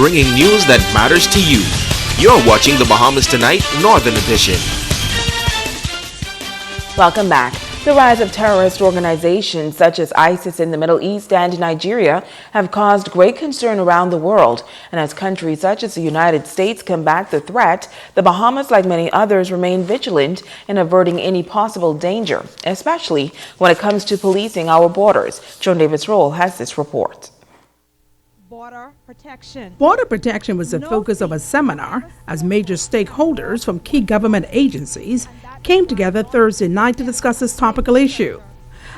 bringing news that matters to you. You're watching the Bahamas Tonight Northern Edition. Welcome back. The rise of terrorist organizations such as ISIS in the Middle East and Nigeria have caused great concern around the world. And as countries such as the United States combat the threat, the Bahamas, like many others, remain vigilant in averting any possible danger, especially when it comes to policing our borders. Joan Davis-Roll has this report. Border protection. Border protection was the focus of a seminar as major stakeholders from key government agencies came together Thursday night to discuss this topical issue.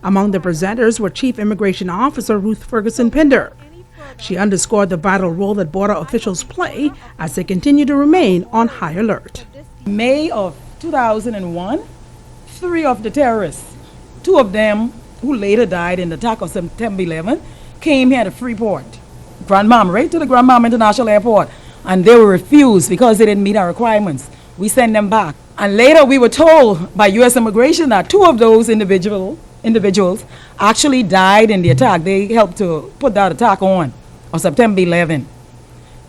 Among the presenters were Chief Immigration Officer Ruth Ferguson Pinder. She underscored the vital role that border officials play as they continue to remain on high alert. May of 2001, 3 of the terrorists, 2 of them who later died in the attack of September 11, came here to Freeport, right to the Grandmama International Airport, and they were refused because they didn't meet our requirements. We sent them back. And later we were told by U.S. Immigration that 2 of those individuals actually died in the attack. They helped to put that attack on September 11.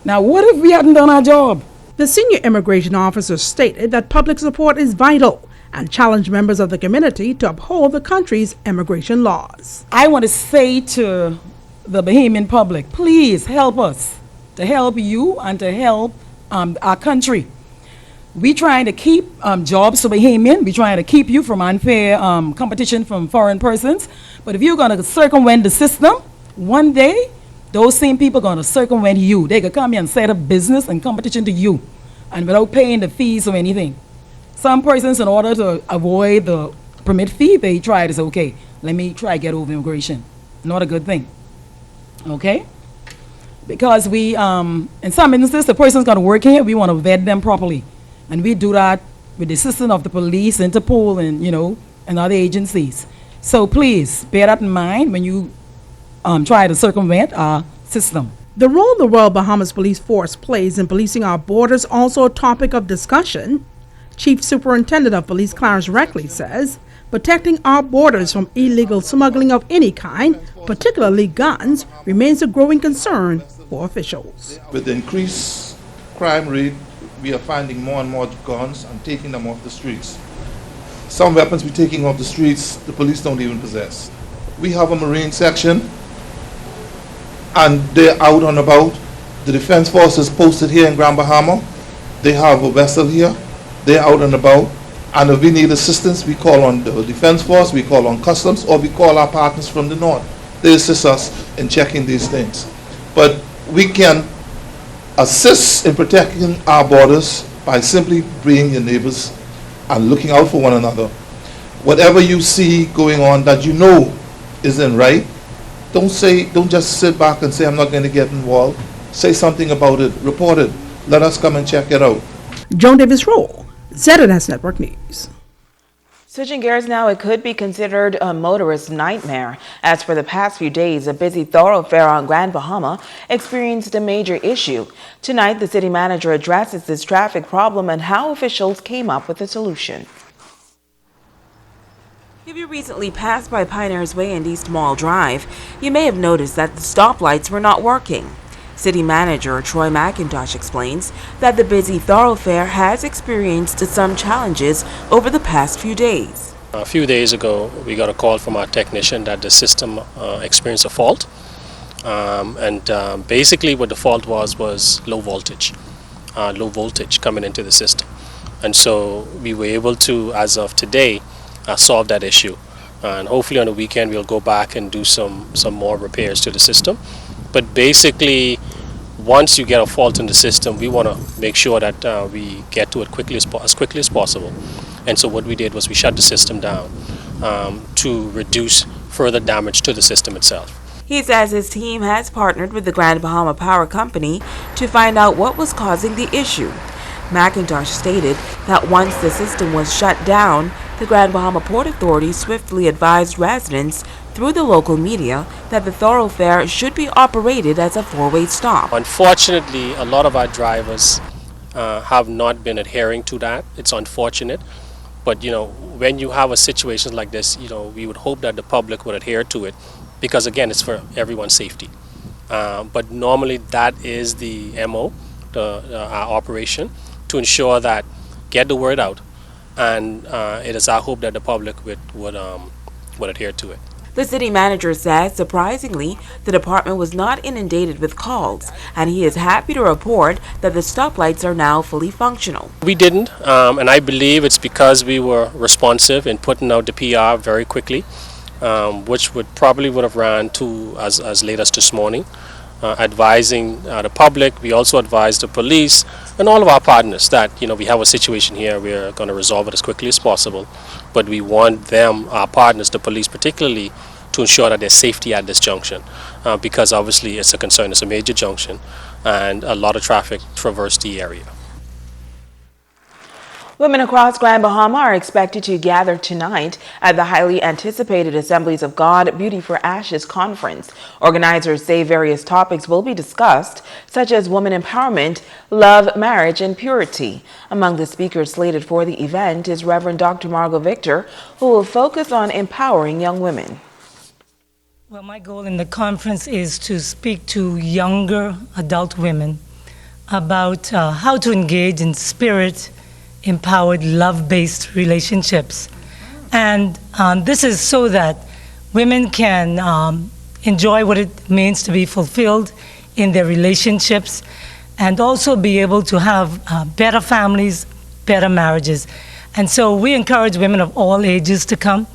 Now, what if we hadn't done our job? The senior immigration officer stated that public support is vital and challenged members of the community to uphold the country's immigration laws. I want to say to the Bahamian public, please help us to help you and to help our country. We trying to keep jobs for Bahamian. We trying to keep you from unfair competition from foreign persons. But if you're going to circumvent the system, one day, those same people are going to circumvent you. They could come here and set up business and competition to you, and without paying the fees or anything. Some persons, in order to avoid the permit fee, they try to say, okay, let me try to get over immigration. Not a good thing. Okay? Because we, in some instances, the person's going to work here, we want to vet them properly. And we do that with the assistance of the police, Interpol, and, and other agencies. So please, bear that in mind when you try to circumvent our system. The role the Royal Bahamas Police Force plays in policing our borders also a topic of discussion. Chief Superintendent of Police Clarence Reckley says protecting our borders from illegal smuggling of any kind, particularly guns, remains a growing concern for officials. With the increased crime rate, we are finding more and more guns and taking them off the streets. Some weapons we're taking off the streets, the police don't even possess. We have a Marine section, and they're out and about. The Defense Force is posted here in Grand Bahama. They have a vessel here. They're out and about. And if we need assistance, we call on the Defense Force, we call on Customs, or we call our partners from the north. They assist us in checking these things. But we can assist in protecting our borders by simply being your neighbors and looking out for one another. Whatever you see going on that you know isn't right, don't just sit back and say, I'm not going to get involved. Say something about it, report it. Let us come and check it out. Joan Davis-Roll, ZNS Network News. Switching gears now, it could be considered a motorist nightmare. As for the past few days, a busy thoroughfare on Grand Bahama experienced a major issue. Tonight, the city manager addresses this traffic problem and how officials came up with a solution. If you recently passed by Pioneers Way and East Mall Drive, you may have noticed that the stoplights were not working. City Manager Troy McIntosh explains that the busy thoroughfare has experienced some challenges over the past few days. A few days ago, we got a call from our technician that the system experienced a fault. Basically what the fault was low voltage coming into the system. And so we were able to, as of today, solve that issue. And hopefully on the weekend, we'll go back and do some more repairs to the system. But basically, once you get a fault in the system, we want to make sure that we get to it as quickly as possible. And so what we did was we shut the system down to reduce further damage to the system itself. He says his team has partnered with the Grand Bahama Power Company to find out what was causing the issue. McIntosh stated that once the system was shut down, the Grand Bahama Port Authority swiftly advised residents through the local media that the thoroughfare should be operated as a four-way stop. Unfortunately, a lot of our drivers have not been adhering to that. It's unfortunate. But, when you have a situation like this, we would hope that the public would adhere to it because, again, it's for everyone's safety. But normally that is the MO, our operation, to ensure that get the word out, and it is our hope that the public would adhere to it. The city manager says, surprisingly, the department was not inundated with calls, and he is happy to report that the stoplights are now fully functional. We didn't, and I believe it's because we were responsive in putting out the PR very quickly, which would have ran to as late as this morning, advising the public. We also advised the police and all of our partners that we have a situation here. We're going to resolve it as quickly as possible, but we want them, our partners, the police particularly, to ensure that there's safety at this junction, because obviously it's a concern. It's a major junction, and a lot of traffic traverse the area. Women across Grand Bahama are expected to gather tonight at the highly anticipated Assemblies of God Beauty for Ashes conference. Organizers say various topics will be discussed, such as women empowerment, love, marriage, and purity. Among the speakers slated for the event is Reverend Dr. Margot Victor, who will focus on empowering young women. Well, my goal in the conference is to speak to younger adult women about how to engage in spirit-empowered, love-based relationships. And this is so that women can enjoy what it means to be fulfilled in their relationships and also be able to have better families, better marriages. And so we encourage women of all ages to come.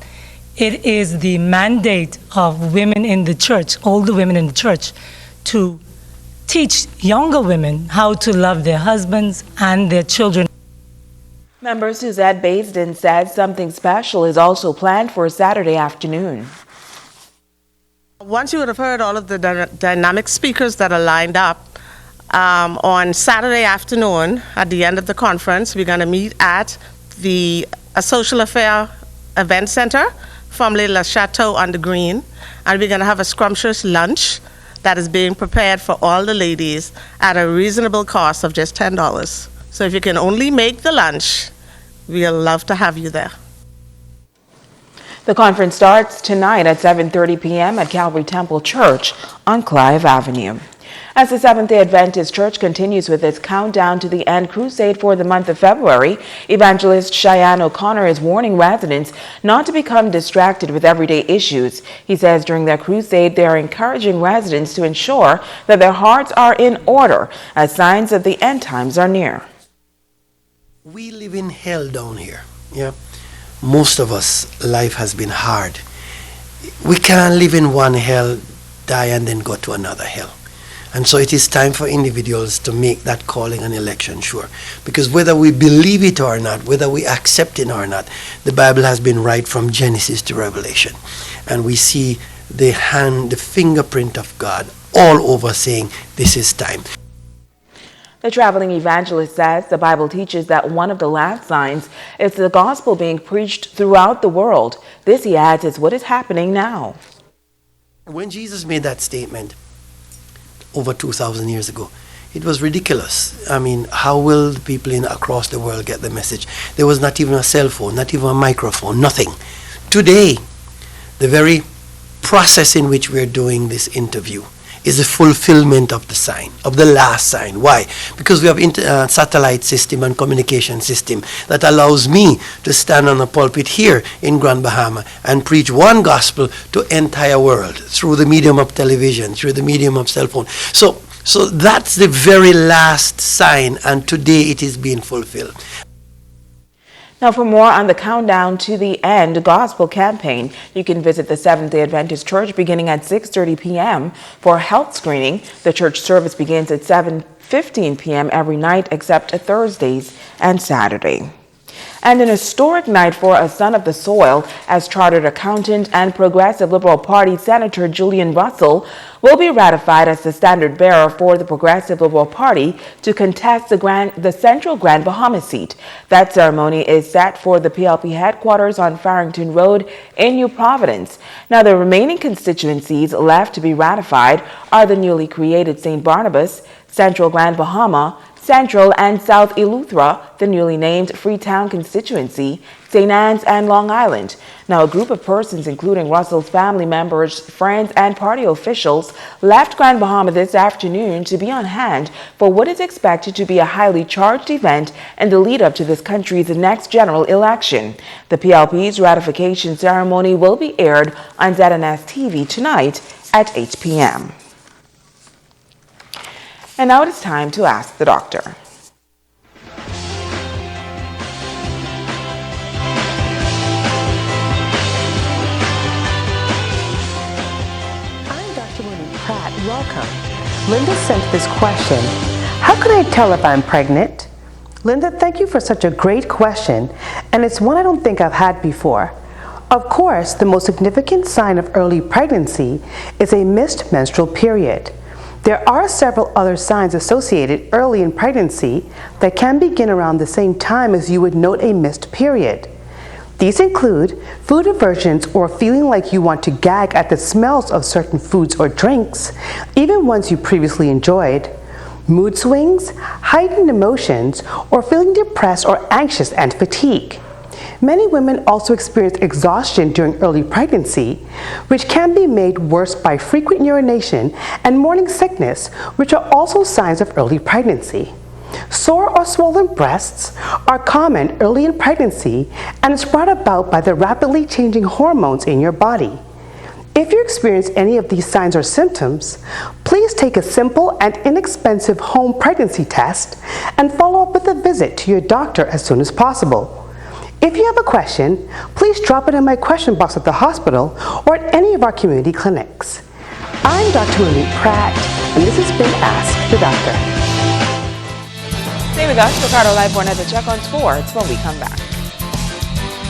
It is the mandate of women in the church, older women in the church, to teach younger women how to love their husbands and their children. Member Suzette Baisden said something special is also planned for Saturday afternoon. Once you would have heard all of the dynamic speakers that are lined up, on Saturday afternoon at the end of the conference, we're going to meet at the Social Affair Event Center, formerly La Chateau on the Green, and we're going to have a scrumptious lunch that is being prepared for all the ladies at a reasonable cost of just $10. So if you can only make the lunch, we'd love to have you there. The conference starts tonight at 7:30 p.m. at Calvary Temple Church on Clive Avenue. As the Seventh-day Adventist Church continues with its Countdown to the End crusade for the month of February, Evangelist Cheyenne O'Connor is warning residents not to become distracted with everyday issues. He says during their crusade, they are encouraging residents to ensure that their hearts are in order as signs of the end times are near. We live in hell down here. Yeah, most of us, life has been hard. We can't live in one hell, die, and then go to another hell. And so it is time for individuals to make that calling and election sure. Because whether we believe it or not, whether we accept it or not, the Bible has been right from Genesis to Revelation. And we see the fingerprint of God all over saying, this is time. The traveling evangelist says the Bible teaches that one of the last signs is the gospel being preached throughout the world. This, he adds, is what is happening now. When Jesus made that statement over 2,000 years ago, it was ridiculous. I mean, how will the people across the world get the message? There was not even a cell phone, not even a microphone, nothing. Today, the very process in which we're doing this interview is the fulfillment of the sign, of the last sign. Why? Because we have satellite system and communication system that allows me to stand on a pulpit here in Grand Bahama and preach one gospel to entire world through the medium of television, through the medium of cell phone. So that's the very last sign, and today it is being fulfilled. Now, for more on the Countdown to the End gospel campaign, you can visit the Seventh-day Adventist Church beginning at 6:30 p.m. for a health screening. The church service begins at 7:15 p.m. every night except Thursdays and Saturday. And an historic night for a son of the soil, as chartered accountant and Progressive Liberal Party Senator Julian Russell will be ratified as the standard bearer for the Progressive Liberal Party to contest the Central Grand Bahama seat. That ceremony is set for the PLP headquarters on Farrington Road in New Providence. Now, the remaining constituencies left to be ratified are the newly created St. Barnabas, Central Grand Bahama, Central and South Eleuthera, the newly named Freetown constituency, St. Anne's, and Long Island. Now, a group of persons, including Russell's family members, friends, and party officials, left Grand Bahama this afternoon to be on hand for what is expected to be a highly charged event in the lead-up to this country's next general election. The PLP's ratification ceremony will be aired on ZNS TV tonight at 8 p.m. And now it is time to ask the doctor. Welcome. Linda sent this question. How can I tell if I'm pregnant? Linda, thank you for such a great question, and it's one I don't think I've had before. Of course, the most significant sign of early pregnancy is a missed menstrual period. There are several other signs associated early in pregnancy that can begin around the same time as you would note a missed period. These include food aversions or feeling like you want to gag at the smells of certain foods or drinks, even ones you previously enjoyed, mood swings, heightened emotions, or feeling depressed or anxious and fatigue. Many women also experience exhaustion during early pregnancy, which can be made worse by frequent urination and morning sickness, which are also signs of early pregnancy. Sore or swollen breasts are common early in pregnancy and is brought about by the rapidly changing hormones in your body. If you experience any of these signs or symptoms, please take a simple and inexpensive home pregnancy test and follow up with a visit to your doctor as soon as possible. If you have a question, please drop it in my question box at the hospital or at any of our community clinics. I'm Dr. Monique Pratt, and this has been Ask the Doctor. Stay with us. Ricardo Live for another check on sports when we come back.